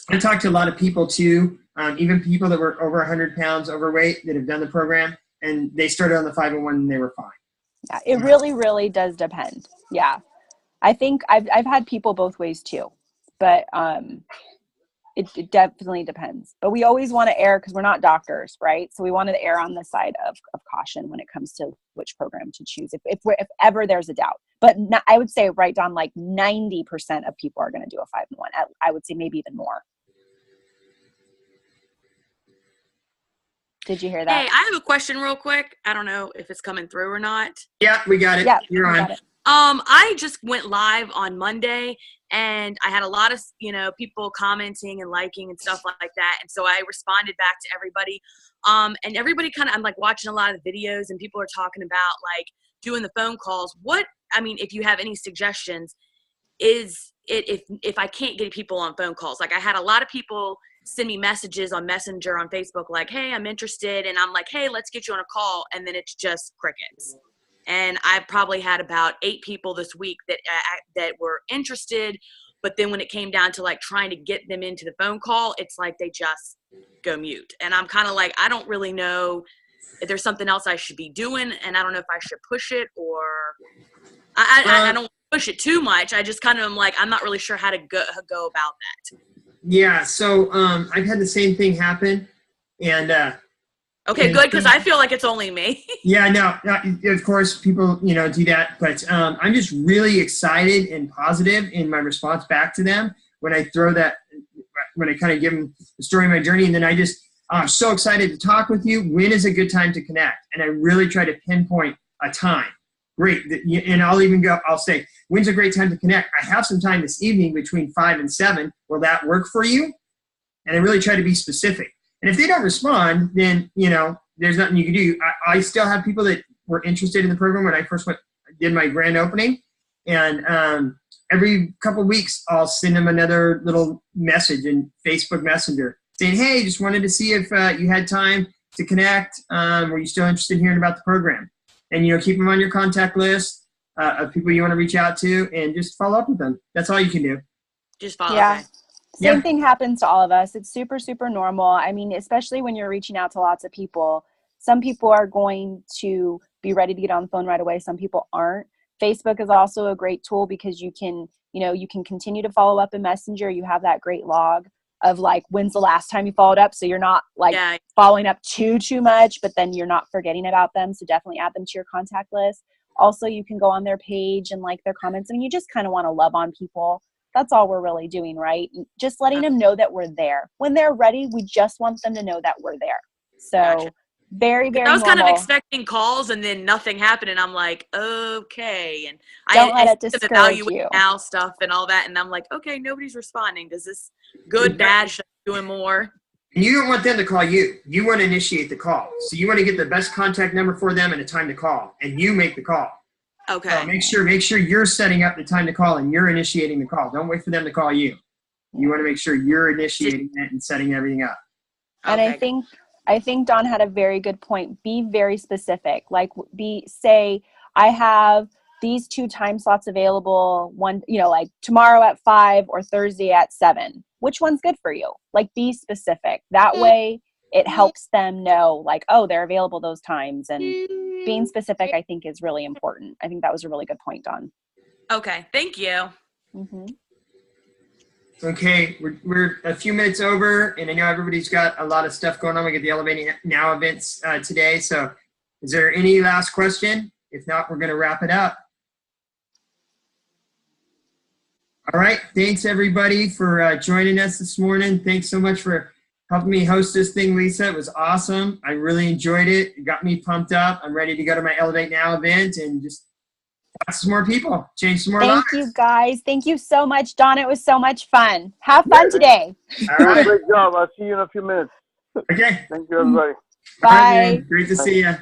I talked to a lot of people too, even people that were over 100 pounds overweight that have done the program, and they started on the 5-in-1 and they were fine. Yeah, it really, really does depend. Yeah. I think I've had people both ways too, but it definitely depends. But we always want to err, because we're not doctors, right? So we want to err on the side of caution when it comes to which program to choose, if ever there's a doubt. But I would say right on, like 90% of people are going to do a 5-in-1. I would say maybe even more. Did you hear that? Hey, I have a question real quick. I don't know if it's coming through or not. Yeah, we got it. Yeah, You're on. I just went live on Monday, and I had a lot of, people commenting and liking and stuff like that. And so I responded back to everybody. And everybody I'm like watching a lot of the videos, and people are talking about like doing the phone calls. If you have any suggestions, if I can't get people on phone calls, like I had a lot of people send me messages on Messenger on Facebook, like, hey, I'm interested. And I'm like, hey, let's get you on a call. And then it's just crickets. And I probably had about 8 people this week that were interested. But then when it came down to like trying to get them into the phone call, it's like they just go mute. And I'm kind of like, I don't really know if there's something else I should be doing. And I don't know if I should push it, or I don't push it too much. I just kind of am like, I'm not really sure how to go about that. Yeah. So I've had the same thing happen. And okay, good, because I feel like it's only me. Yeah, no, of course, people, do that. But I'm just really excited and positive in my response back to them when I kind of give them the story of my journey. And then I'm so excited to talk with you. When is a good time to connect? And I really try to pinpoint a time. Great. And I'll say, when's a great time to connect? I have some time this evening between 5 and 7. Will that work for you? And I really try to be specific. And if they don't respond, then, there's nothing you can do. I still have people that were interested in the program when I first did my grand opening. And every couple of weeks, I'll send them another little message in Facebook Messenger saying, hey, just wanted to see if you had time to connect. Were you still interested in hearing about the program? And, keep them on your contact list of people you want to reach out to and just follow up with them. That's all you can do. Just follow. Yeah. Okay. Same thing happens to all of us. It's super, super normal. I mean, especially when you're reaching out to lots of people. Some people are going to be ready to get on the phone right away. Some people aren't. Facebook is also a great tool because you can continue to follow up in Messenger. You have that great log of like, when's the last time you followed up? So you're not like following up too much, but then you're not forgetting about them. So definitely add them to your contact list. Also, you can go on their page and like their comments. I mean, you just kind of want to love on people. That's all we're really doing, right? Just letting them know that we're there. When they're ready, we just want them to know that we're there. So Gotcha. very, very I was normal. kind of expecting calls and then nothing happened, and I'm like, okay. And Don't let it see the discourage value you. now stuff and all that, and I'm like, okay, nobody's responding. Does this good, bad, should I be doing more? And you don't want them to call you. You want to initiate the call. So you want to get the best contact number for them and a time to call, and you make the call. Okay. So make sure you're setting up the time to call and you're initiating the call. Don't wait for them to call you. You want to make sure you're initiating it and setting everything up. And Okay. I think Don had a very good point. Be very specific. Like say I have these 2 time slots available, one, like tomorrow at 5 or Thursday at 7. Which one's good for you? Like be specific. That way it helps them know like, oh, they're available those times. And being specific, I think, is really important. I think that was a really good point, Don. Okay. Thank you. Mm-hmm. Okay, we're a few minutes over, and I know everybody's got a lot of stuff going on. We get the Elevating Now events today. So is there any last question? If not, we're going to wrap it up. All right. Thanks, everybody, for joining us this morning. Thanks so much for helping me host this thing, Lisa. It was awesome. I really enjoyed it. It got me pumped up. I'm ready to go to my Elevate Now event and just watch some more people, change some more lives. Thank you, guys. Thank you so much, Don. It was so much fun. Have fun today. All right. Great job. I'll see you in a few minutes. Okay. Thank you, everybody. Bye. Great to see you.